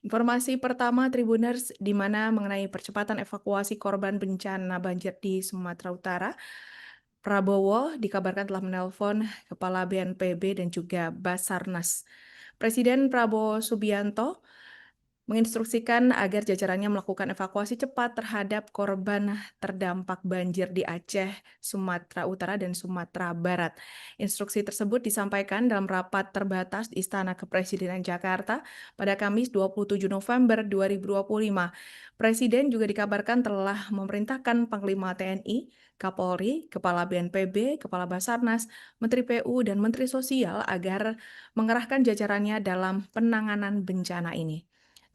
Informasi pertama Tribuners di mana mengenai percepatan evakuasi korban bencana banjir di Sumatera Utara. Prabowo dikabarkan telah menelpon Kepala BNPB dan juga Basarnas. Presiden Prabowo Subianto menginstruksikan agar jajarannya melakukan evakuasi cepat terhadap korban terdampak banjir di Aceh, Sumatera Utara, dan Sumatera Barat. Instruksi tersebut disampaikan dalam rapat terbatas di Istana Kepresidenan Jakarta pada Kamis 27 November 2025. Presiden juga dikabarkan telah memerintahkan Panglima TNI, Kapolri, Kepala BNPB, Kepala Basarnas, Menteri PU, dan Menteri Sosial agar mengerahkan jajarannya dalam penanganan bencana ini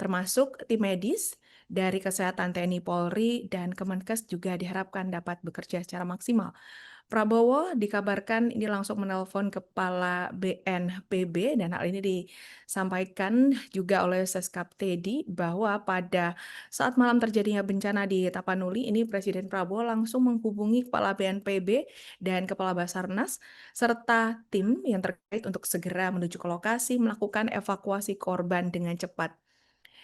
termasuk tim medis dari Kesehatan TNI Polri dan Kemenkes juga diharapkan dapat bekerja secara maksimal. Prabowo dikabarkan ini langsung menelpon Kepala BNPB dan hal ini disampaikan juga oleh Seskap Teddy bahwa pada saat malam terjadinya bencana di Tapanuli ini Presiden Prabowo langsung menghubungi Kepala BNPB dan Kepala Basarnas serta tim yang terkait untuk segera menuju ke lokasi melakukan evakuasi korban dengan cepat.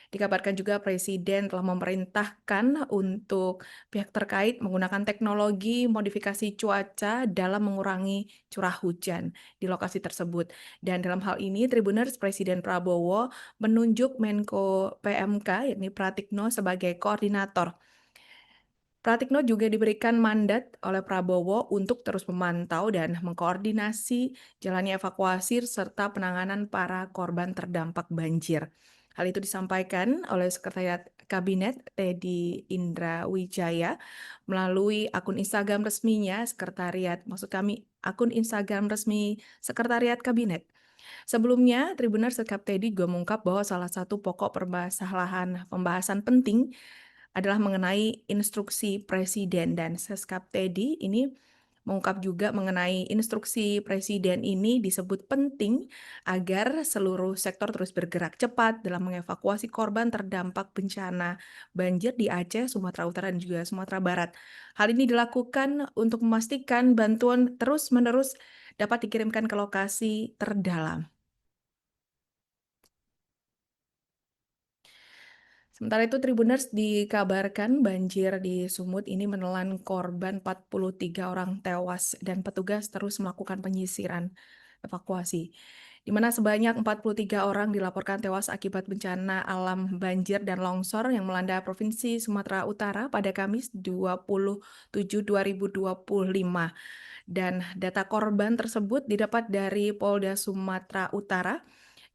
Dikabarkan juga Presiden telah memerintahkan untuk pihak terkait menggunakan teknologi modifikasi cuaca dalam mengurangi curah hujan di lokasi tersebut. Dan dalam hal ini, Tribuners Presiden Prabowo menunjuk Menko PMK, yakni Pratikno, sebagai koordinator. Pratikno juga diberikan mandat oleh Prabowo untuk terus memantau dan mengkoordinasi jalannya evakuasi serta penanganan para korban terdampak banjir. Hal itu disampaikan oleh Sekretariat Kabinet Teddy Indra Wijaya melalui akun Instagram resminya akun Instagram resmi Sekretariat Kabinet. Sebelumnya, Tribunner Sekap Teddy juga mengungkap bahwa salah satu pokok pembahasan penting adalah mengenai instruksi Presiden dan Seskap Teddy ini mengungkap juga mengenai instruksi Presiden ini disebut penting agar seluruh sektor terus bergerak cepat dalam mengevakuasi korban terdampak bencana banjir di Aceh, Sumatera Utara, dan juga Sumatera Barat. Hal ini dilakukan untuk memastikan bantuan terus-menerus dapat dikirimkan ke lokasi terdalam. Sementara itu, Tribuners dikabarkan banjir di Sumut ini menelan korban 43 orang tewas dan petugas terus melakukan penyisiran evakuasi, di mana sebanyak 43 orang dilaporkan tewas akibat bencana alam banjir dan longsor yang melanda Provinsi Sumatera Utara pada Kamis 27/2025. Dan data korban tersebut didapat dari Polda Sumatera Utara.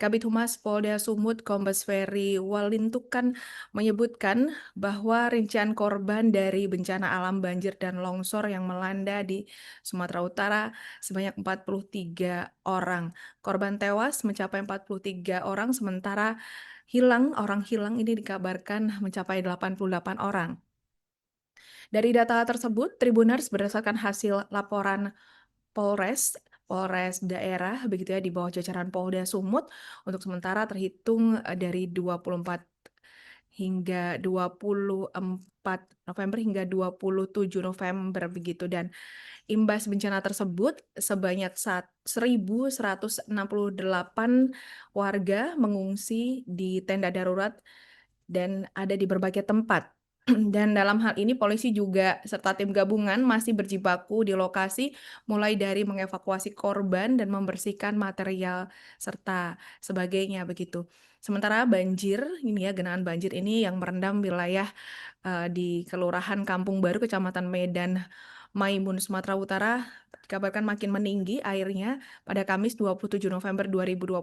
Kabid Humas Polda Sumut Kombes Ferry Walintukan menyebutkan bahwa rincian korban dari bencana alam banjir dan longsor yang melanda di Sumatera Utara sebanyak 43 orang. Korban tewas mencapai 43 orang, sementara orang hilang ini dikabarkan mencapai 88 orang. Dari data tersebut, Tribuners berdasarkan hasil laporan Polres Polres daerah begitu ya di bawah jajaran Polda Sumut untuk sementara terhitung dari 24 hingga 24 November hingga 27 November begitu dan imbas bencana tersebut sebanyak 1.168 warga mengungsi di tenda darurat dan ada di berbagai tempat. Dan dalam hal ini polisi juga serta tim gabungan masih berjibaku di lokasi mulai dari mengevakuasi korban dan membersihkan material serta sebagainya begitu. Sementara banjir ini ya genangan banjir ini yang merendam wilayah di Kelurahan Kampung Baru Kecamatan Medan Maimun Sumatera Utara dikabarkan makin meninggi airnya pada Kamis 27 November 2025.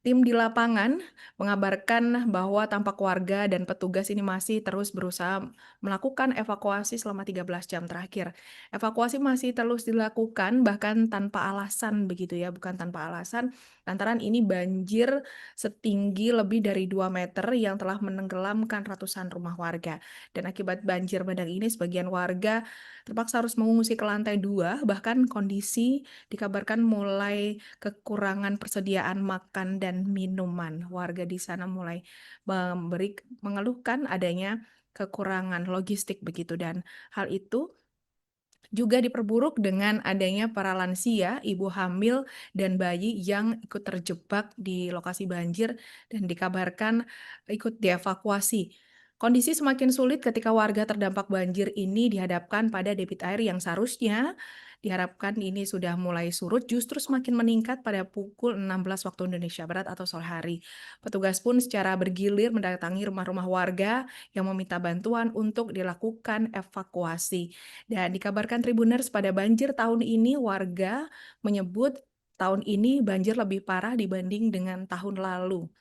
Tim di lapangan mengabarkan bahwa tampak warga dan petugas ini masih terus berusaha melakukan evakuasi selama 13 jam terakhir. Evakuasi masih terus dilakukan bahkan tanpa alasan begitu ya, bukan tanpa alasan. Lantaran ini banjir setinggi lebih dari 2 meter yang telah menenggelamkan ratusan rumah warga. Dan akibat banjir bandang ini sebagian warga terpaksa harus mengungsi ke lantai 2, bahkan kondisi dikabarkan mulai kekurangan persediaan makan dan minuman. Warga di sana mulai mengeluhkan adanya kekurangan logistik begitu dan hal itu juga diperburuk dengan adanya para lansia, ibu hamil, dan bayi yang ikut terjebak di lokasi banjir dan dikabarkan ikut dievakuasi. Kondisi semakin sulit ketika warga terdampak banjir ini dihadapkan pada debit air yang seharusnya diharapkan ini sudah mulai surut, justru semakin meningkat pada pukul 16 waktu Indonesia Barat atau sore hari. Petugas pun secara bergilir mendatangi rumah-rumah warga yang meminta bantuan untuk dilakukan evakuasi. Dan dikabarkan Tribuners pada banjir tahun ini warga menyebut tahun ini banjir lebih parah dibanding dengan tahun lalu.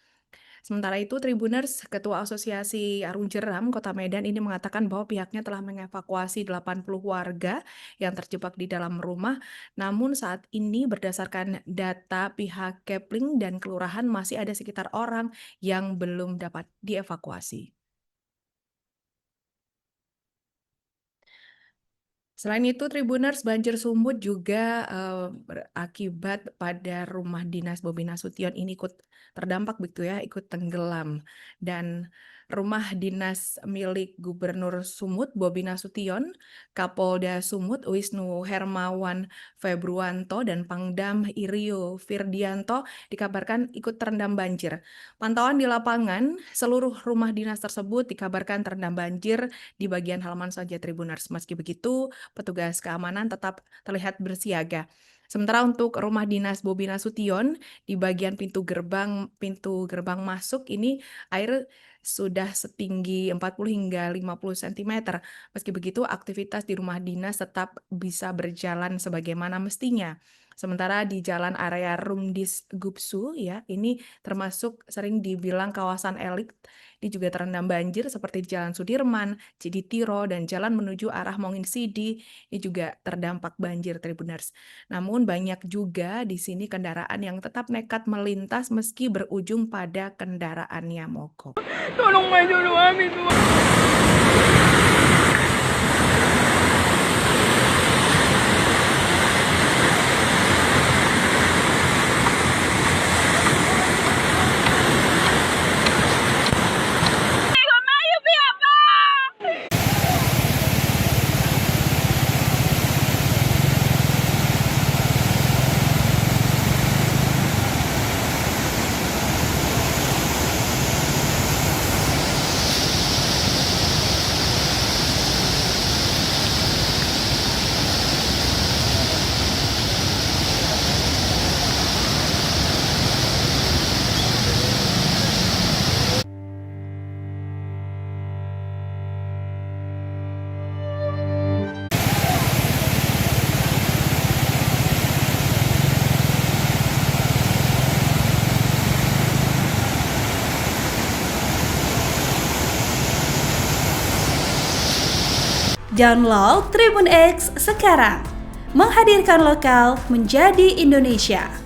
Sementara itu Tribuners, Ketua Asosiasi Arung Jeram Kota Medan ini mengatakan bahwa pihaknya telah mengevakuasi 80 warga yang terjebak di dalam rumah. Namun saat ini berdasarkan data pihak Kepling dan kelurahan masih ada sekitar orang yang belum dapat dievakuasi. Selain itu, Tribuners, banjir sumut juga berakibat pada rumah dinas Bobi Nasution ini ikut terdampak begitu ya, ikut tenggelam. Dan rumah dinas milik Gubernur Sumut Bobi Nasution, Kapolda Sumut Wisnu Hermawan Februanto dan Pangdam Irio Firdianto dikabarkan ikut terendam banjir. Pantauan di lapangan, seluruh rumah dinas tersebut dikabarkan terendam banjir di bagian halaman saja Tribuners. Meski begitu, petugas keamanan tetap terlihat bersiaga. Sementara untuk rumah dinas Bobi Nasution di bagian pintu gerbang masuk ini air sudah setinggi 40 hingga 50 cm. Meski begitu aktivitas di rumah dinas tetap bisa berjalan sebagaimana mestinya. Sementara di jalan area Rumdis Gupsu ya, ini termasuk sering dibilang kawasan elit. Ini juga terendam banjir seperti di Jalan Sudirman, Ciditiro, dan jalan menuju arah Mongin Sidi. Ini juga terdampak banjir Tribuners. Namun banyak juga di sini kendaraan yang tetap nekat melintas meski berujung pada kendaraannya mogok. Tolong maju dulu amin. Download Tribun X sekarang, menghadirkan lokal menjadi Indonesia.